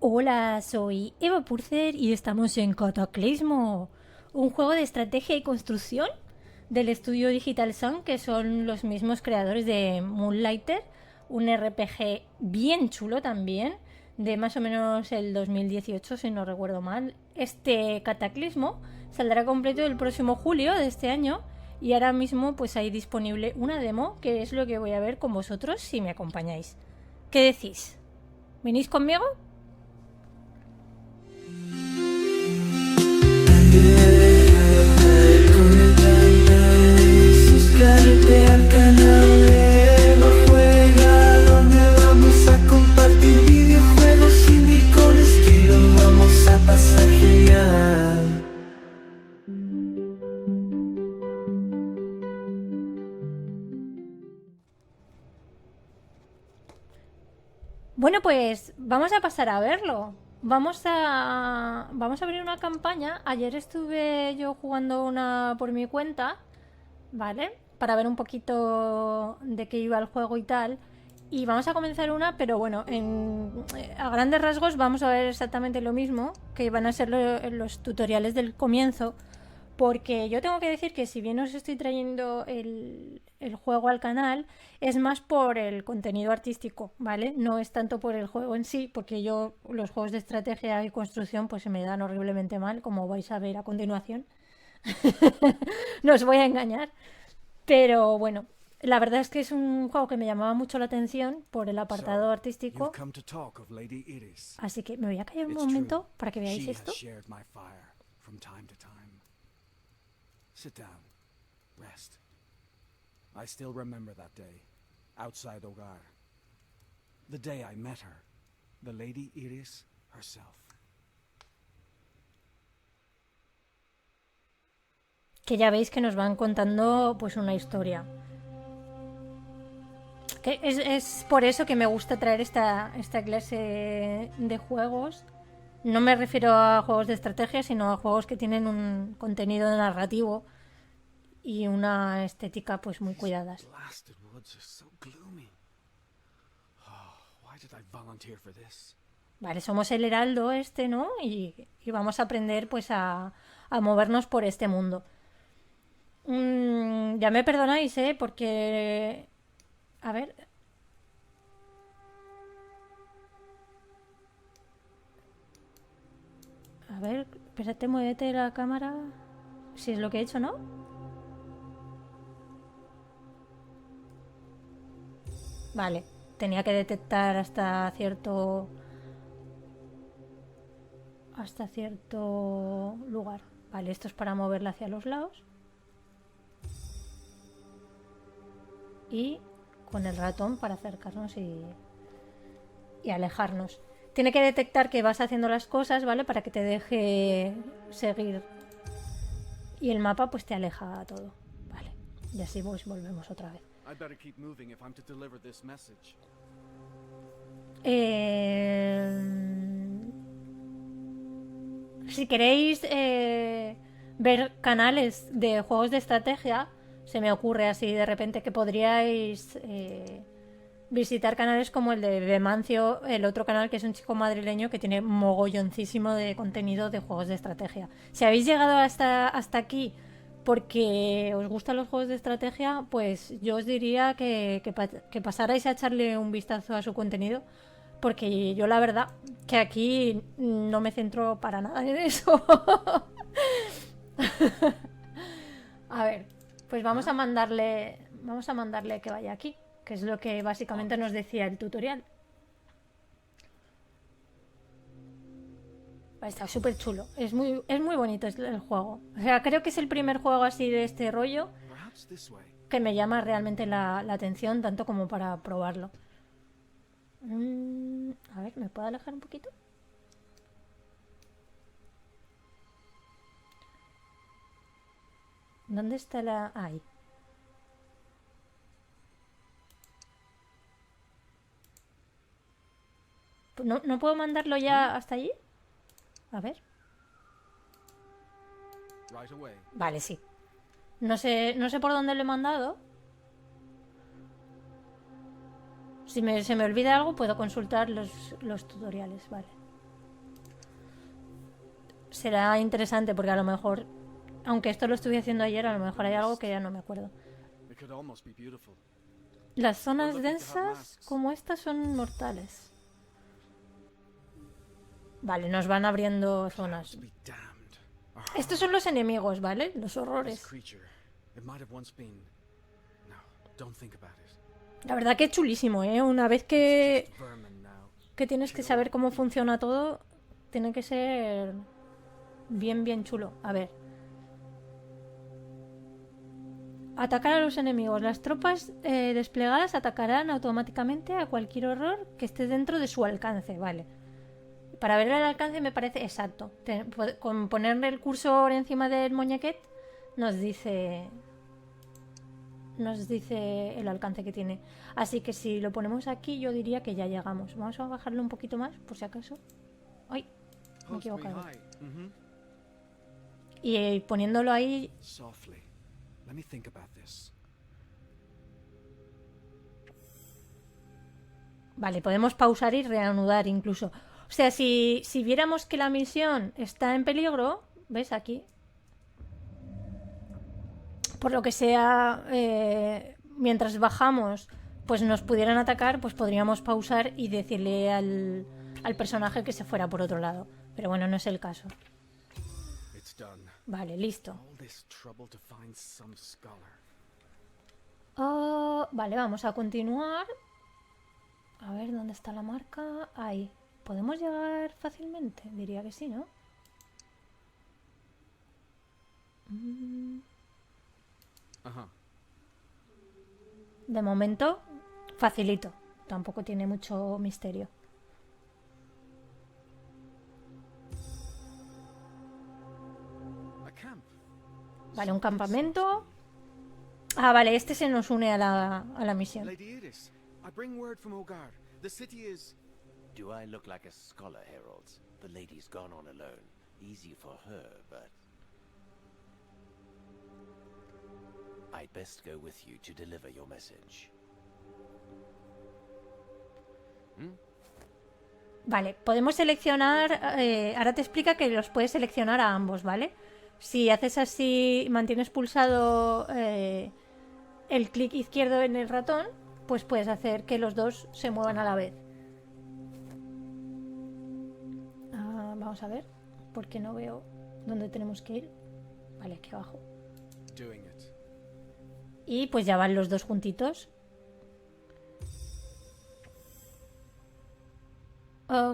Hola, soy Eva Purcer y estamos en Cataclismo, un juego de estrategia y construcción del estudio Digital Sun, que son los mismos creadores de Moonlighter, un RPG bien chulo también, de más o menos el 2018, si no recuerdo mal. Este Cataclismo saldrá completo el próximo julio de este año y ahora mismo pues hay disponible una demo, que es lo que voy a ver con vosotros si me acompañáis. ¿Qué decís? ¿Venís conmigo? Suscríbete al canal de Eva Juega, donde vamos a compartir videojuegos indie con estilo. Vamos a pasar genial. Bueno, pues vamos a pasar a verlo. Vamos a abrir una campaña. Ayer estuve yo jugando una por mi cuenta, ¿vale? Para ver un poquito de qué iba el juego y tal. Y vamos a comenzar una, pero bueno, a grandes rasgos vamos a ver exactamente lo mismo, que van a ser los tutoriales del comienzo. Porque yo tengo que decir que si bien os estoy trayendo el juego al canal, es más por el contenido artístico, ¿vale? No es tanto por el juego en sí, porque yo los juegos de estrategia y construcción pues se me dan horriblemente mal, como vais a ver a continuación. No os voy a engañar. Pero bueno, la verdad es que es un juego que me llamaba mucho la atención por el apartado So, you've artístico. come to talk of Lady Iris. Así que me voy a callar un It's true. momento para que veáis She has esto. shared my fire from time to time. Sit down. Rest. I still remember that day, outside Hogar. The day I met her. The Lady Iris herself. Que ya veis que nos van contando pues una historia. Que es por eso que me gusta traer esta clase de juegos. No me refiero a juegos de estrategia, sino a juegos que tienen un contenido narrativo y una estética pues muy cuidadas. These blasted woods are so gloomy. Oh, why did I volunteer for this? Vale, somos el heraldo este, ¿no? Y vamos a aprender pues a movernos por este mundo. Ya me perdonáis, ¿eh? Porque... A ver... A ver, espérate, muévete la cámara. Si es lo que he hecho, ¿no? Vale, tenía que detectar hasta cierto lugar. Vale, esto es para moverla hacia los lados. Y con el ratón para acercarnos y alejarnos. Tiene que detectar que vas haciendo las cosas, ¿vale? Para que te deje seguir. Y el mapa pues te aleja todo. Vale. Y así pues volvemos otra vez. I better keep moving if I'm to deliver this message. Si queréis ver canales de juegos de estrategia, se me ocurre así de repente que podríais visitar canales como el de Bemancio, el otro canal que es un chico madrileño que tiene mogolloncísimo de contenido de juegos de estrategia. Si habéis llegado hasta aquí porque os gustan los juegos de estrategia, pues yo os diría que pasarais a echarle un vistazo a su contenido, porque yo la verdad que aquí no me centro para nada en eso. A ver, pues vamos a mandarle que vaya aquí, que es lo que básicamente nos decía el tutorial. Está súper chulo, es muy bonito el juego. O sea, creo que es el primer juego así de este rollo Perhaps this way. que me llama realmente la atención, tanto como para probarlo. A ver, ¿me puedo alejar un poquito? ¿Dónde está la...? Ahí. ¿No puedo mandarlo ya hasta allí? A ver. Right away. Vale, sí. No sé por dónde lo he mandado. Si se me olvida algo, puedo consultar los tutoriales, vale. será interesante porque a lo mejor, aunque esto lo estuve haciendo ayer, a lo mejor hay algo que ya no me acuerdo. It could almost be beautiful. Las zonas densas como estas son mortales. Vale, nos van abriendo zonas. To be damned. Estos son los enemigos, ¿vale? Los This horrores. creature. It might have once been. No, don't think about it. La verdad que es chulísimo, ¿eh? Una vez que Vermin now. tienes que saber cómo funciona todo, tiene que ser bien, bien chulo. A ver. Atacar a los enemigos. Las tropas desplegadas atacarán automáticamente a cualquier horror que esté dentro de su alcance, vale. Para ver el alcance me parece exacto. Con ponerle el cursor encima del muñequet nos dice el alcance que tiene. Así que si lo ponemos aquí yo diría que ya llegamos. Vamos a bajarlo un poquito más por si acaso. ¡Ay! Me he Supposed to be equivocado. high. Mm-hmm. Y poniéndolo ahí... Softly. Let me think about this. Vale, podemos pausar y reanudar incluso. O sea, si viéramos que la misión está en peligro, ¿ves aquí? Por lo que sea, mientras bajamos, pues nos pudieran atacar, pues podríamos pausar y decirle al personaje que se fuera por otro lado. Pero bueno, no es el caso. It's done. Vale, listo. All this trouble to find some scholar. Vale, vamos a continuar. A ver, ¿dónde está la marca? Ahí. ¿Podemos llegar fácilmente? Diría que sí, ¿no? Uh-huh. De momento, facilito. Tampoco tiene mucho misterio. A camp. Vale, un campamento. Ah, vale, este se nos une a la misión. Lady Iris, I bring word from Ogar. The city is. Do I look like a scholar, Heralds? The lady's gone on alone. Easy for her, but... I'd best go with you to deliver your message. Vale, podemos seleccionar... ahora te explica que los puedes seleccionar a ambos, ¿vale? Si haces así, mantienes pulsado el clic izquierdo en el ratón, pues puedes hacer que los dos se muevan a la vez. Vamos a ver, porque no veo dónde tenemos que ir. Vale, aquí abajo. Doing it. Y pues ya van los dos juntitos.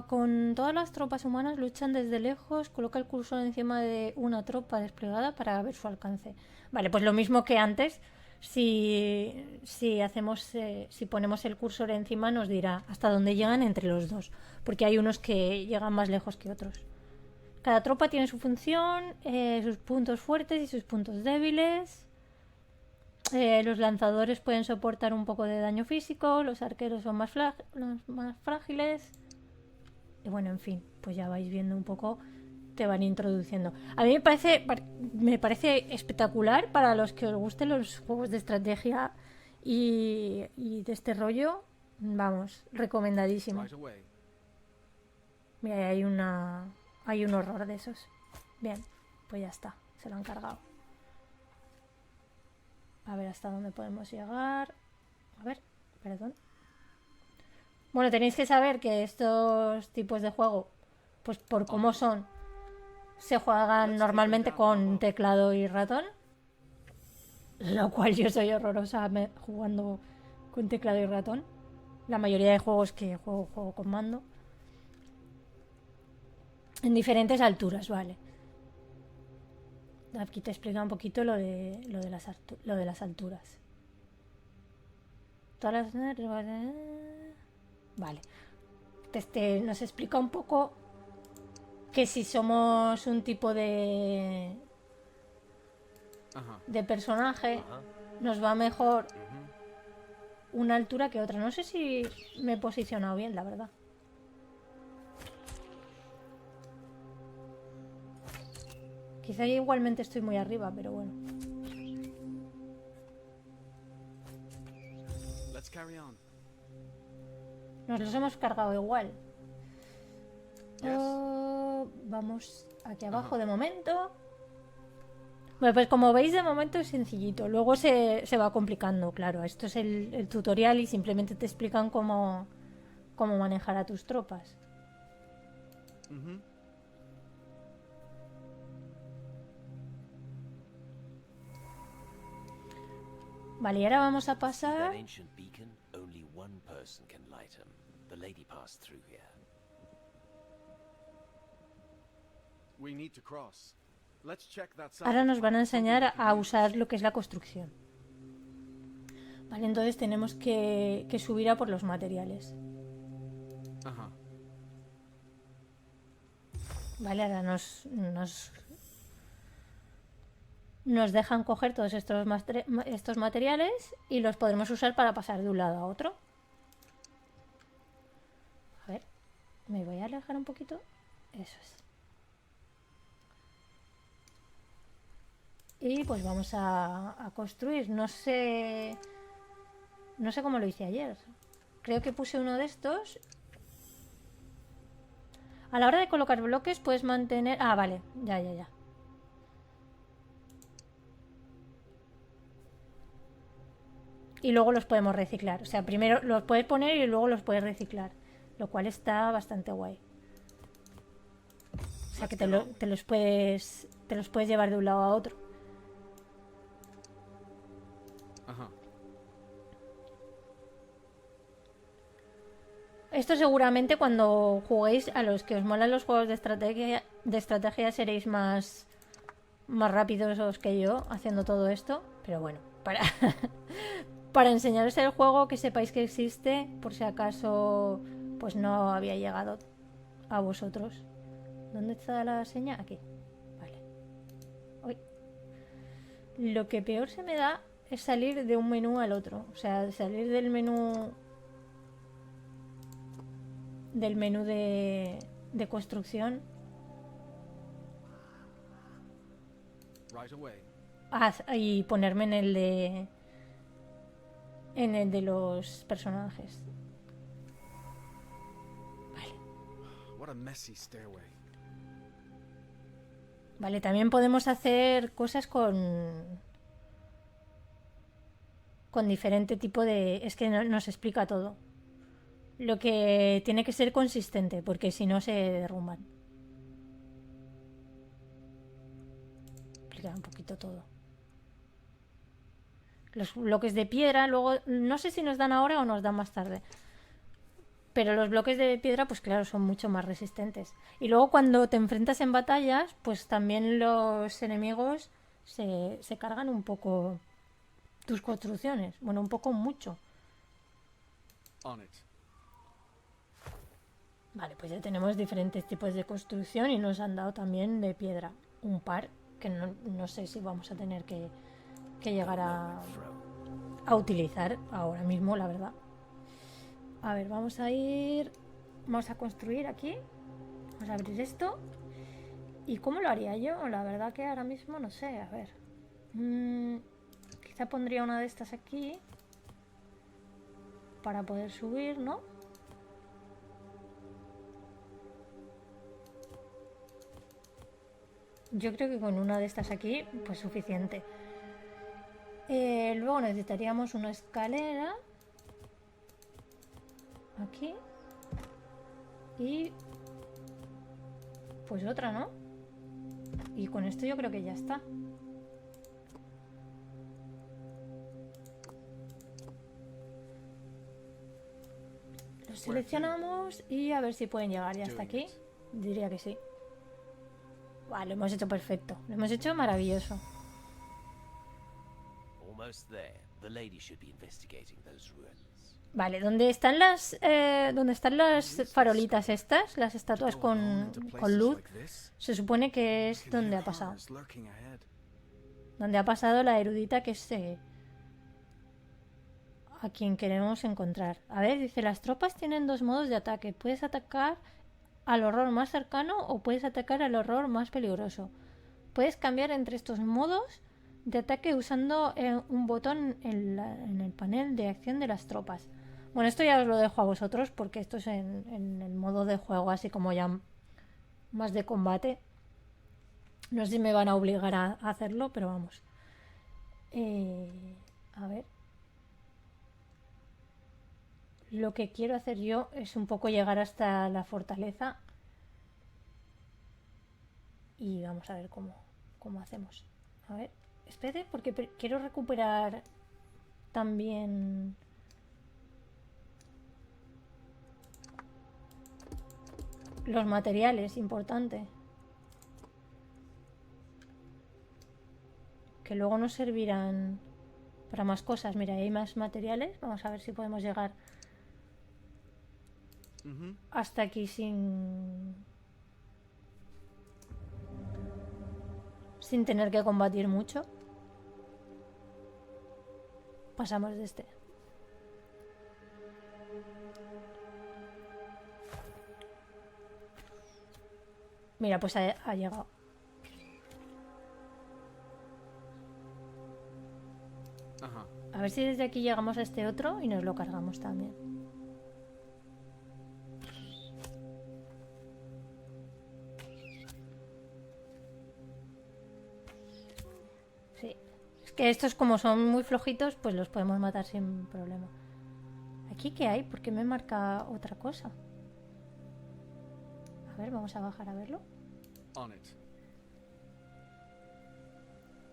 Con todas las tropas humanas luchan desde lejos. Coloca el cursor encima de una tropa desplegada para ver su alcance. Vale, pues lo mismo que antes. Si ponemos el cursor encima nos dirá hasta dónde llegan entre los dos. Porque hay unos que llegan más lejos que otros. Cada tropa tiene su función, sus puntos fuertes y sus puntos débiles. Los lanzadores pueden soportar un poco de daño físico. Los arqueros son más frágiles. Y bueno, en fin, pues ya vais viendo un poco, te van introduciendo. A mí me parece espectacular para los que os gusten los juegos de estrategia y de este rollo. Vamos, recomendadísimo. Right away. Mira, hay un horror de esos. Bien, pues ya está, se lo han cargado. A ver hasta dónde podemos llegar. A ver, perdón. Bueno, tenéis que saber que estos tipos de juego, pues por cómo son, se juegan normalmente con teclado y ratón. Lo cual yo soy horrorosa jugando con teclado y ratón. La mayoría de juegos que juego con mando. En diferentes alturas, vale. Aquí te explica un poquito lo de las alturas. Todas las... Vale. Nos explica un poco que si somos un tipo de personaje, nos va mejor una altura que otra. No sé si me he posicionado bien, la verdad. Quizá igualmente estoy muy arriba, pero bueno. Let's carry on. Nos los hemos cargado igual. Yes. hecho, vamos aquí abajo de momento. Bueno, pues como veis, de momento es sencillito. Luego se va complicando, claro. Esto es el tutorial y simplemente te explican cómo manejar a tus tropas. Vale, y ahora vamos a That pasar... ancient beacon, only one person can light 'em. The lady passed through here. We need to cross. Let's check that side. Ahora nos van a enseñar a usar lo que es la construcción. Vale, entonces tenemos que subir a por los materiales. Uh-huh. Vale, ahora nos dejan coger todos estos materiales y los podremos usar para pasar de un lado a otro. A ver, me voy a alejar un poquito. Eso es. Y pues vamos a construir. No sé cómo lo hice ayer. Creo que puse uno de estos. A la hora de colocar bloques puedes mantener... Ah, vale, ya. Y luego los podemos reciclar. O sea, primero los puedes poner y luego los puedes reciclar. Lo cual está bastante guay. O sea que te los puedes llevar de un lado a otro. Uh-huh. Esto seguramente cuando juguéis, a los que os molan los juegos de estrategia seréis más rápidos que yo haciendo todo esto. Pero bueno, para enseñaros el juego, que sepáis que existe, por si acaso pues no había llegado a vosotros. ¿Dónde está la seña? Aquí. Vale. Uy. Lo que peor se me da es salir de un menú al otro. O sea, salir del menú de construcción Right away. y ponerme en el de los personajes. Vale. What a messy stairway. Vale, también podemos hacer cosas con diferente tipo de... Es que nos explica todo. Lo que tiene que ser consistente, porque si no se derrumban. Explica un poquito todo. Los bloques de piedra, luego... No sé si nos dan ahora o nos dan más tarde. Pero los bloques de piedra, pues claro, son mucho más resistentes. Y luego cuando te enfrentas en batallas, pues también los enemigos se cargan un poco tus construcciones. Bueno, un poco mucho. On it. Vale, pues ya tenemos diferentes tipos de construcción y nos han dado también de piedra. Un par que no sé si vamos a tener que llegar a utilizar ahora mismo, la verdad. A ver, vamos a construir aquí. Vamos a abrir esto. ¿Y cómo lo haría yo? La verdad que ahora mismo no sé, a ver. Quizá pondría una de estas aquí para poder subir, ¿no? Yo creo que con una de estas aquí, pues suficiente. Luego necesitaríamos una escalera. Aquí. Y pues otra, ¿no? Y con esto yo creo que ya está. Los seleccionamos y a ver si pueden llegar ya hasta aquí. Diría que sí. Vale, lo hemos hecho perfecto. Lo hemos hecho maravilloso. Almost there. The lady should be investigating those ruins. Vale, ¿dónde están las farolitas estas? Las estatuas con luz. Se supone que es donde ha pasado. Donde ha pasado la erudita, que es a quien queremos encontrar. A ver, dice, las tropas tienen dos modos de ataque. Puedes atacar al horror más cercano o puedes atacar al horror más peligroso. Puedes cambiar entre estos modos de ataque usando un botón en el panel de acción de las tropas. Bueno, esto ya os lo dejo a vosotros porque esto es en el modo de juego así como ya más de combate. No sé si me van a obligar a hacerlo, pero vamos. A ver. Lo que quiero hacer yo es un poco llegar hasta la fortaleza. Y vamos a ver cómo hacemos. A ver, espere, porque quiero recuperar también... los materiales, importante. Que luego nos servirán para más cosas. Mira, hay más materiales. Vamos a ver si podemos llegar hasta aquí sin tener que combatir mucho. Pasamos de este. Mira, pues ha llegado. Ajá. A ver si desde aquí llegamos a este otro y nos lo cargamos también. Sí. Es que estos como son muy flojitos, pues los podemos matar sin problema. ¿Aquí qué hay? ¿Por qué me marca otra cosa? A ver, vamos a bajar a verlo. On it.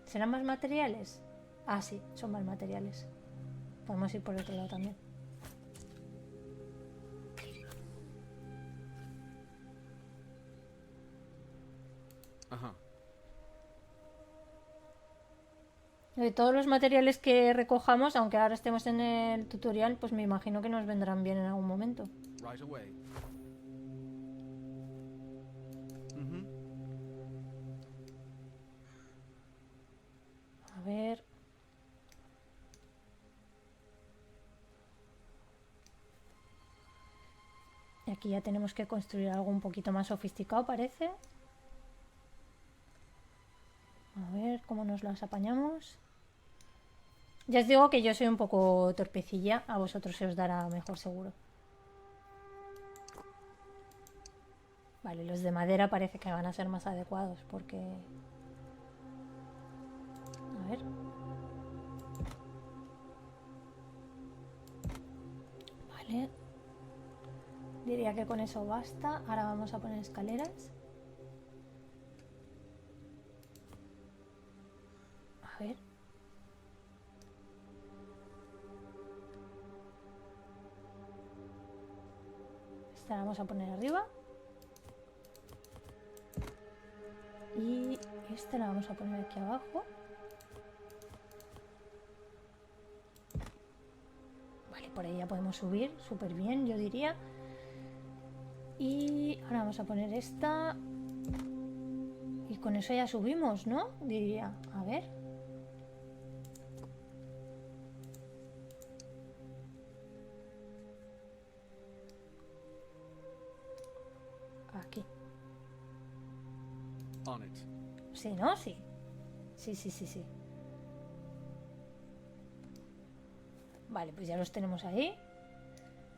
¿Serán más materiales? Ah, sí, son más materiales. Podemos ir por otro lado también. Ajá. De todos los materiales que recojamos, aunque ahora estemos en el tutorial, pues me imagino que nos vendrán bien en algún momento. Right away. A ver. Y aquí ya tenemos que construir algo un poquito más sofisticado, parece. A ver cómo nos las apañamos. Ya os digo que yo soy un poco torpecilla. A vosotros se os dará mejor seguro. Vale, los de madera parece que van a ser más adecuados porque... A ver. Vale. Diría que con eso basta. Ahora vamos a poner escaleras. A ver. Esta la vamos a poner arriba. Y esta la vamos a poner aquí abajo. Vale, por ahí ya podemos subir súper bien, yo diría. Y ahora vamos a poner esta. Y con eso ya subimos, ¿no? Diría. A ver. Aquí. On it. Sí, ¿no? Sí. Sí. Vale, pues ya los tenemos ahí.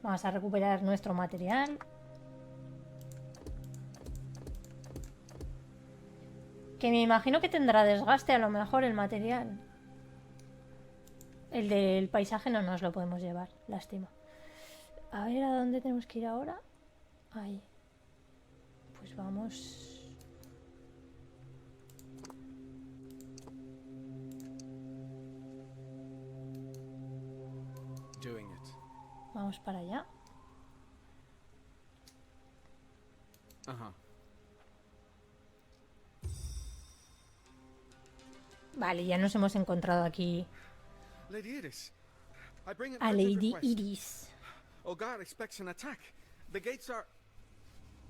Vamos a recuperar nuestro material. Que me imagino que tendrá desgaste a lo mejor el material. El del paisaje no nos lo podemos llevar, lástima. A ver, ¿a dónde tenemos que ir ahora? Ahí. Pues vamos... Doing it. Vamos para allá. Ajá. Vale, ya nos hemos encontrado aquí Lady Iris. I bring an a urgent Lady request. Iris. Ogar expects an attack. The gates are...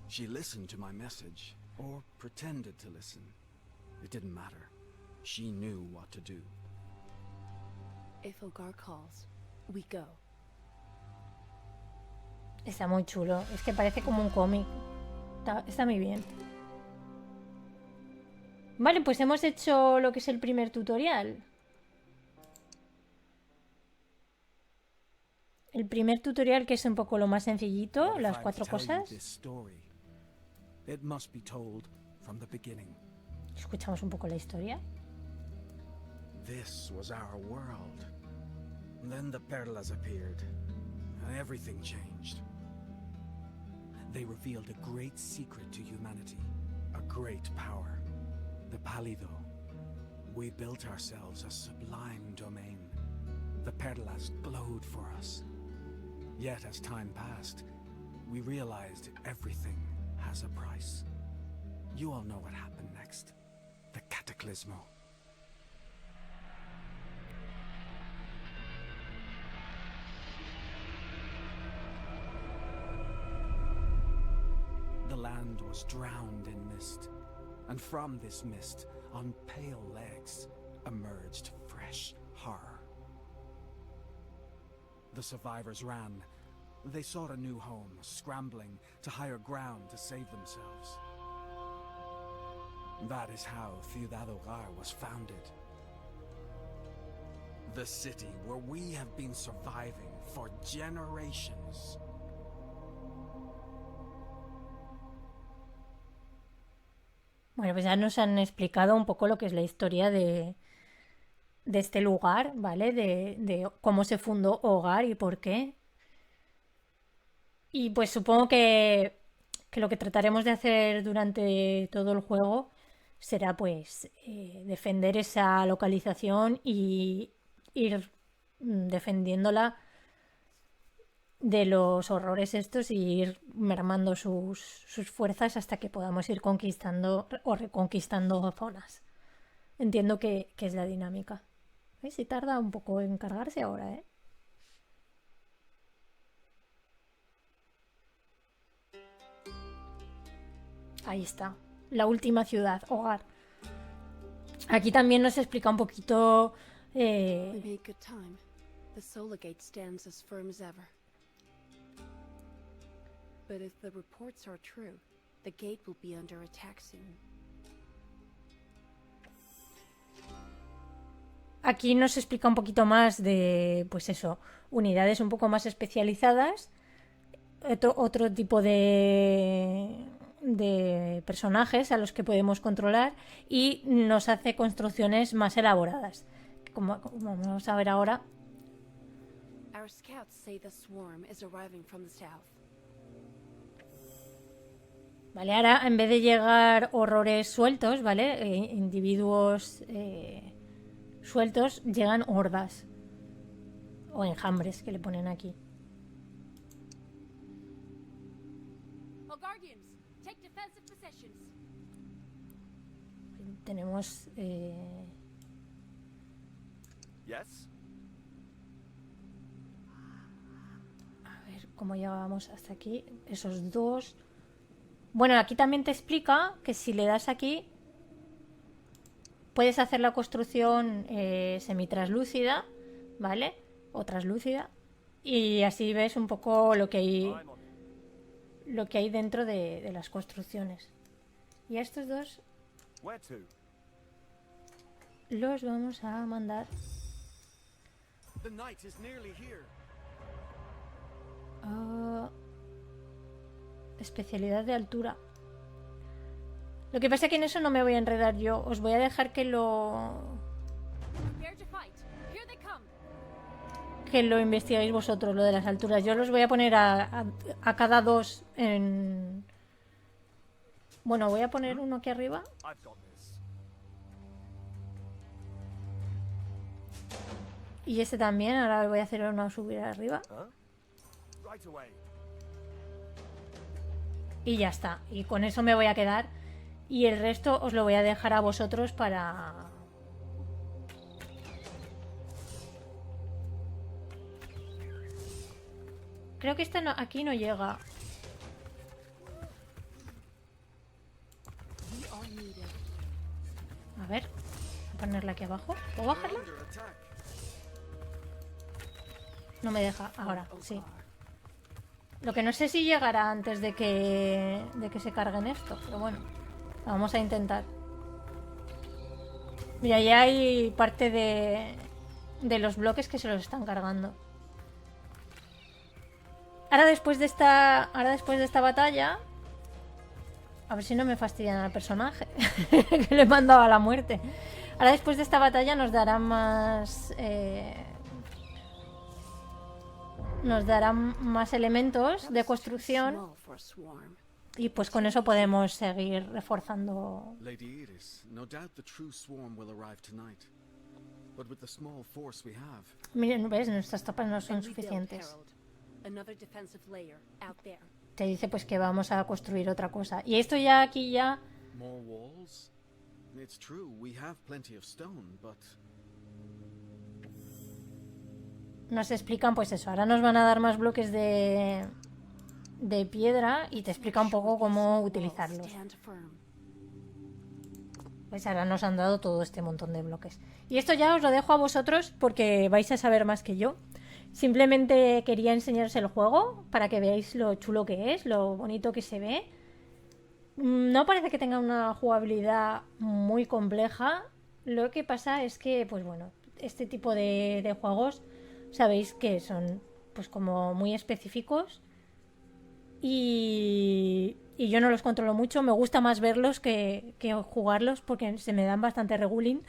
She listened to my message, or pretended to listen. It didn't matter. She knew what to do. If Ogar calls, we go. Está muy chulo. Es que parece como un cómic. Está muy bien. Vale, pues hemos hecho lo que es el primer tutorial. El primer tutorial, que es un poco lo más sencillito, What if las I'm 4 to tell you cosas. this story? It must be told from the beginning. Escuchamos un poco la historia. This was our world. Then the Perlas appeared, and everything changed. They revealed a great secret to humanity, a great power, the Pálido. We built ourselves a sublime domain. The Perlas glowed for us. Yet as time passed, we realized everything has a price. You all know what happened next. The Cataclysmo. The land was drowned in mist, and from this mist, on pale legs, emerged fresh horror. The survivors ran. They sought a new home, scrambling to higher ground to save themselves. That is how Ciudad Hogar was founded. The city where we have been surviving for generations. Bueno, pues ya nos han explicado un poco lo que es la historia de este lugar, ¿vale? De cómo se fundó Hogar y por qué. Y pues supongo que lo que trataremos de hacer durante todo el juego será pues defender esa localización y ir defendiéndola de los horrores estos y ir mermando sus fuerzas hasta que podamos ir conquistando o reconquistando zonas. Entiendo que es la dinámica. ¿Ves? Si tarda un poco en cargarse ahora, ¿eh? Ahí está. La última ciudad, Hogar. Aquí también nos explica un poquito... We made good time. The Solar Gate stands as firm as ever. But if the reports are true, the gate will be under attack soon. Aquí nos explica un poquito más de, pues eso, unidades un poco más especializadas, otro tipo de personajes a los que podemos controlar y nos hace construcciones más elaboradas. Como vamos a ver ahora. Our scouts say the swarm is arriving from the south. Vale, ahora en vez de llegar horrores sueltos, ¿vale? Individuos sueltos, llegan hordas. O enjambres que le ponen aquí. Guardians, take defensive positions. Tenemos... Yes? A ver cómo llegábamos hasta aquí. Esos dos... Bueno, aquí también te explica que si le das aquí puedes hacer la construcción semitraslúcida, ¿vale? O traslúcida. Y así ves un poco lo que hay dentro de las construcciones. Y a estos dos Where to? los vamos a mandar. The night is nearly here. Especialidad de altura. Lo que pasa es que en eso no me voy a enredar yo. Os voy a dejar que lo investiguéis vosotros, lo de las alturas. Yo los voy a poner a cada dos en... Bueno, voy a poner uno aquí arriba. I've got this. Y este también. Ahora voy a hacer uno a subir arriba. Right away. Y ya está. Y con eso me voy a quedar. Y el resto os lo voy a dejar a vosotros para... Creo que esta no, aquí no llega. A ver. Voy a ponerla aquí abajo. ¿Puedo bajarla? No me deja. Ahora, sí. Lo que no sé si llegará antes de que se carguen esto, pero bueno, vamos a intentar. Mira, ya hay parte de los bloques que se los están cargando. Ahora después de esta batalla A ver si no me fastidian al personaje, que le he mandado a la muerte. Ahora después de esta batalla nos darán más... nos darán más elementos de construcción Small for a swarm. y pues con eso podemos seguir reforzando. Lady Iris, no doubt the true swarm will arrive tonight. But with the small force we have, Miren, ves, nuestras tropas no son And rebuild, suficientes. Herald. Another defensive layer out there. Te dice pues que vamos a construir otra cosa. Y esto ya aquí ya... more walls? It's true, we have plenty of stone, but nos explican pues eso. Ahora nos van a dar más bloques de piedra y te explica un poco cómo utilizarlos. Stand firm. Pues ahora nos han dado todo este montón de bloques. Y esto ya os lo dejo a vosotros porque vais a saber más que yo. Simplemente quería enseñaros el juego para que veáis lo chulo que es, lo bonito que se ve. No parece que tenga una jugabilidad muy compleja. Lo que pasa es que, pues bueno, este tipo de juegos sabéis que son pues como muy específicos. Y yo no los controlo mucho. Me gusta más verlos que jugarlos porque se me dan bastante regulín.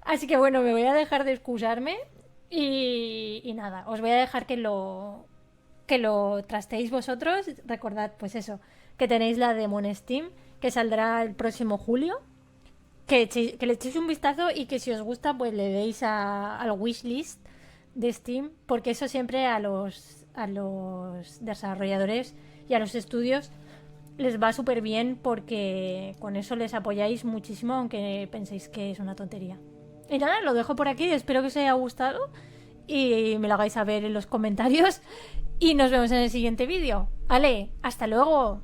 Así que bueno, me voy a dejar de excusarme. Y nada, os voy a dejar que lo trasteéis vosotros. Recordad, pues eso, que tenéis la demo en Steam, que saldrá el próximo julio. Que le echéis un vistazo y que si os gusta, pues le deis al wishlist de Steam, porque eso siempre a los desarrolladores y a los estudios les va súper bien, porque con eso les apoyáis muchísimo, aunque penséis que es una tontería. Y nada, lo dejo por aquí, espero que os haya gustado y me lo hagáis saber en los comentarios y nos vemos en el siguiente vídeo. ¡Ale! ¡Hasta luego!